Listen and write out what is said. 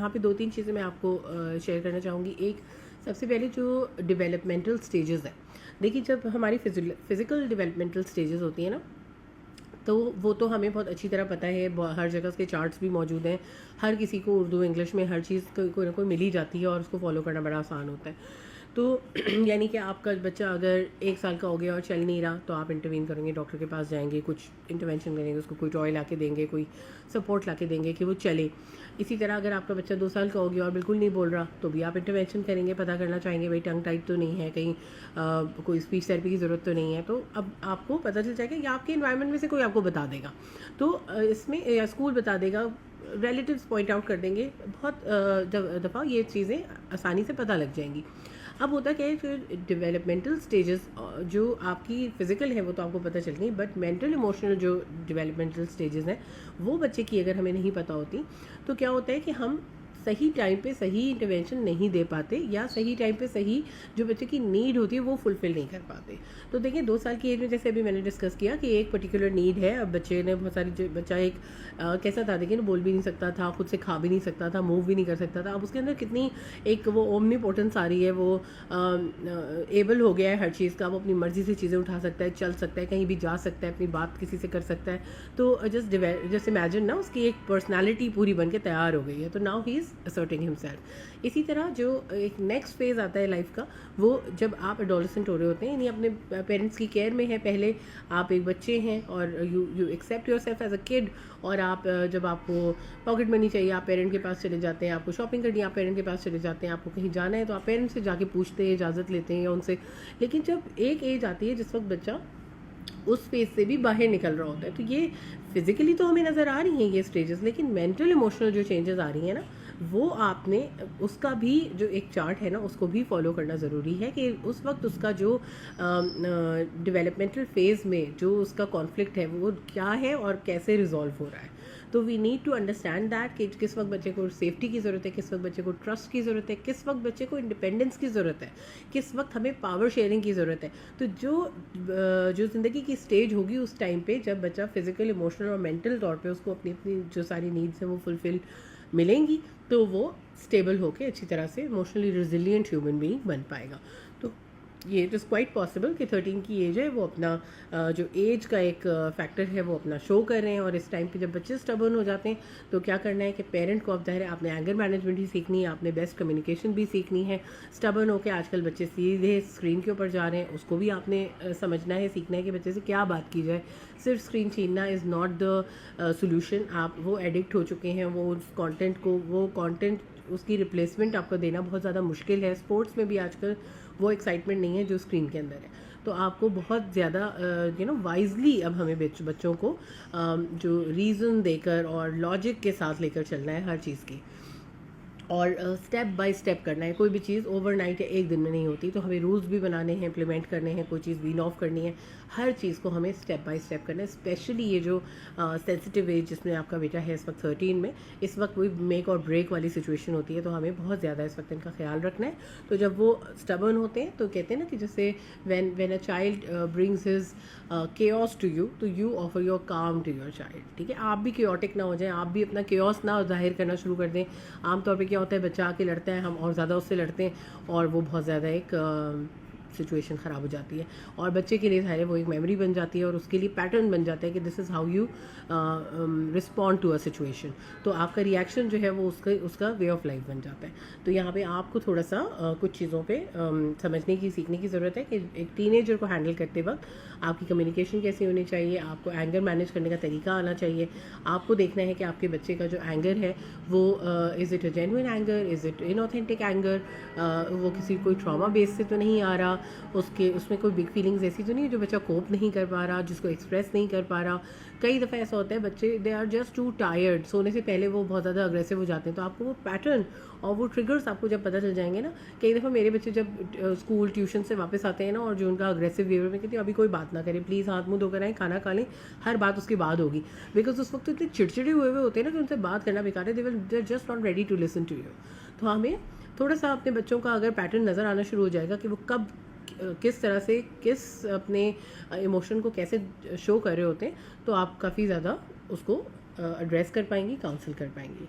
यहाँ पे 2-3 चीज़ें मैं आपको शेयर करना चाहूँगी। एक, सबसे पहले जो डेवलपमेंटल स्टेजेस है, देखिए जब हमारी फिज़िकल डेवलपमेंटल स्टेजेस होती हैं ना, तो वो तो हमें बहुत अच्छी तरह पता है, हर जगह उसके चार्ट्स भी मौजूद हैं, हर किसी को उर्दू इंग्लिश में हर चीज़ कोई ना कोई मिल ही जाती है और उसको फॉलो करना बड़ा आसान होता है। तो यानी कि आपका बच्चा अगर 1 साल का हो गया और चल नहीं रहा, तो आप इंटरवीन करेंगे, डॉक्टर के पास जाएंगे, कुछ इंटरवेंशन करेंगे, उसको कोई टॉय ला के देंगे, कोई सपोर्ट ला के देंगे कि वो चले। इसी तरह अगर आपका बच्चा 2 साल का हो गया और बिल्कुल नहीं बोल रहा, तो भी आप इंटरवेंशन करेंगे, पता करना चाहेंगे भाई टंग टाइट तो नहीं है, कहीं कोई स्पीच थेरेपी की ज़रूरत तो नहीं है। तो अब आपको पता चल जाएगा या आपके इन्वायरमेंट में से कोई आपको बता देगा, तो इसमें या स्कूल बता देगा, रिलेटिव्स पॉइंट आउट कर देंगे, बहुत दफ़ा ये चीज़ें आसानी से पता लग जाएंगी। अब होता क्या है, फिर डेवलपमेंटल स्टेजेस जो आपकी फ़िज़िकल है वो तो आपको पता चल गई, बट मेंटल इमोशनल जो डेवलपमेंटल स्टेजेस हैं वो बच्चे की अगर हमें नहीं पता होती, तो क्या होता है कि हम सही टाइम पे सही इंटरवेंशन नहीं दे पाते, या सही टाइम पे सही जो बच्चे की नीड होती है वो फुलफ़िल नहीं कर पाते। तो देखिए 2 साल की एज में, जैसे अभी मैंने डिस्कस किया कि एक पर्टिकुलर नीड है, अब बच्चे ने बहुत सारी, बच्चा एक कैसा था, देखिए ना, बोल भी नहीं सकता था, खुद से खा भी नहीं सकता था, मूव भी नहीं कर सकता था। अब उसके अंदर कितनी एक वो ओमनीपोटेंस आ रही है, वो एबल हो गया है हर चीज़ का, वो अपनी मर्ज़ी से चीज़ें उठा सकता है, चल सकता है, कहीं भी जा सकता है, अपनी बात किसी से कर सकता है। तो जस्ट इमेजिन ना, उसकी एक पर्सनैलिटी पूरी बन के तैयार हो गई है, तो now he is asserting himself. इसी तरह जो एक नेक्स्ट फेज़ आता है लाइफ का, वो जब आप एडोलेसेंट हो रहे होते हैं, यानी अपने पेरेंट्स की केयर में है, पहले आप एक बच्चे हैं और you accept yourself as a kid, और आप जब आपको पॉकेट मनी चाहिए आप पेरेंट के पास चले जाते हैं, आपको शॉपिंग करनी है आप पेरेंट के पास चले जाते हैं, आपको कहीं जाना है तो आप पेरेंट्स से जाके पूछते हैं, इजाज़त लेते हैं या उनसे। लेकिन जब एक एज आती है जिस वक्त बच्चा उस फेज से भी बाहर निकल रहा होता है, तो ये फिजिकली तो हमें नज़र आ रही हैं ये स्टेजेस, लेकिन मेंटल इमोशनल जो चेंजेस आ रही हैं ना, वो आपने उसका भी जो एक चार्ट है ना उसको भी फॉलो करना ज़रूरी है कि उस वक्त उसका जो डेवलपमेंटल फेज़ में जो उसका कॉन्फ्लिक्ट है वो क्या है और कैसे रिजॉल्व हो रहा है। तो we need to understand that कि किस वक्त बच्चे को सेफ्टी की ज़रूरत है, किस वक्त बच्चे को ट्रस्ट की ज़रूरत है, किस वक्त बच्चे को इंडिपेंडेंस की ज़रूरत है, किस वक्त हमें पावर शेयरिंग की ज़रूरत है। तो जो ज़िंदगी की स्टेज होगी उस टाइम पे जब बच्चा फिजिकल, इमोशनल और मेंटल तौर पे उसको अपनी अपनी जो सारी नीड्स हैं वो फुलफिल मिलेंगी, तो वो स्टेबल होकर अच्छी तरह से इमोशनली रिजिलियंट ह्यूमन बीइंग बन पाएगा। तो ये इट इज़ क्वाइट पॉसिबल कि 13 की एज है वो अपना जो एज का एक फैक्टर है वो अपना शो कर रहे हैं। और इस टाइम पे जब बच्चे स्टबर्न हो जाते हैं तो क्या करना है कि पेरेंट को, अब ज़ाहिर है आपने एंगर मैनेजमेंट ही सीखनी है, आपने बेस्ट कम्युनिकेशन भी सीखनी है। स्टबर्न होकर आजकल बच्चे सीधे स्क्रीन के ऊपर जा रहे हैं, उसको भी आपने समझना है, सीखना है कि बच्चे से क्या बात की जाए। सिर्फ स्क्रीन छीनना इज़ नॉट द सोल्यूशन। आप वो एडिक्ट हो चुके हैं, वो उस कॉन्टेंट को, वो कॉन्टेंट उसकी रिप्लेसमेंट आपको देना बहुत ज़्यादा मुश्किल है। स्पोर्ट्स में भी आजकल वो एक्साइटमेंट नहीं है जो स्क्रीन के अंदर है। तो आपको बहुत ज़्यादा वाइजली अब हमें बच्चों को जो रीज़न देकर और लॉजिक के साथ लेकर चलना है हर चीज़ की, और स्टेप बाय स्टेप करना है। कोई भी चीज़ ओवरनाइट या एक दिन में नहीं होती, तो हमें रूल्स भी बनाने हैं, इम्प्लीमेंट करने हैं, कोई चीज़ वीन ऑफ करनी है, हर चीज़ को हमें स्टेप बाय स्टेप करना है। स्पेशली ये जो सेंसिटिव एज जिसमें आपका बेटा है इस वक्त 13 में, इस वक्त कोई मेक और ब्रेक वाली सिचुएशन होती है, तो हमें बहुत ज़्यादा इस वक्त इनका ख्याल रखना है। तो जब वो स्टबर्न होते हैं तो कहते हैं ना कि जैसे when a child brings his chaos to you, तो you offer your calm to your child. ठीक है, आप भी chaotic ना हो जाएं, आप भी अपना chaos ना जाहिर करना शुरू कर दें। आमतौर पे क्या होता है, बच्चा आके लड़ता है, हम और ज़्यादा उससे लड़ते हैं और वो बहुत ज़्यादा एक सिचुएशन ख़राब हो जाती है, और बच्चे के लिए है वो एक मेमोरी बन जाती है और उसके लिए पैटर्न बन जाता है कि this is how you respond to a situation. तो आपका रिएक्शन जो है वो उसका वे ऑफ लाइफ बन जाता है। तो यहाँ पे आपको थोड़ा सा कुछ चीज़ों पे समझने की, सीखने की ज़रूरत है कि एक टीनेजर को हैंडल करते वक्त आपकी कम्युनिकेशन कैसी होनी चाहिए, आपको एंगर मैनेज करने का तरीका आना चाहिए। आपको देखना है कि आपके बच्चे का जो एंगर है वो is it a genuine anger, is it inauthentic anger, वो किसी कोई ट्रॉमा बेस से तो नहीं आ रहा, उसमें कोई बिग फीलिंग्स ऐसी तो नहीं है जो बच्चा कोप नहीं कर पा रहा, जिसको एक्सप्रेस नहीं कर पा रहा। कई दफ़ा ऐसा होता है बच्चे they are just too tired, सोने से पहले वो बहुत ज़्यादा अग्रेसिव हो जाते हैं। तो आपको वो पैटर्न और वो ट्रिगर्स आपको जब पता चल जाएंगे ना, कई दफ़ा मेरे बच्चे जब स्कूल ट्यूशन से वापस आते हैं ना और जो उनका अग्रेसिव बिहेवियर, में कहती हूँ अभी कोई बात ना करें प्लीज़, हाथ मुंह धोकर आएँ, खाना खा लें, हर बात उसके बाद होगी। बिकॉज उस वक्त तो इतने चिड़चिड़े हुए होते हैं ना कि उनसे बात करना बेकार है, they are just not ready to listen to you. तो हमें थोड़ा सा अपने बच्चों का अगर पैटर्न नज़र आना शुरू हो जाएगा कि वो कब किस तरह से किस अपने इमोशन को कैसे शो कर रहे होते हैं, तो आप काफ़ी ज़्यादा उसको एड्रेस कर पाएंगी, काउंसिल कर पाएंगी।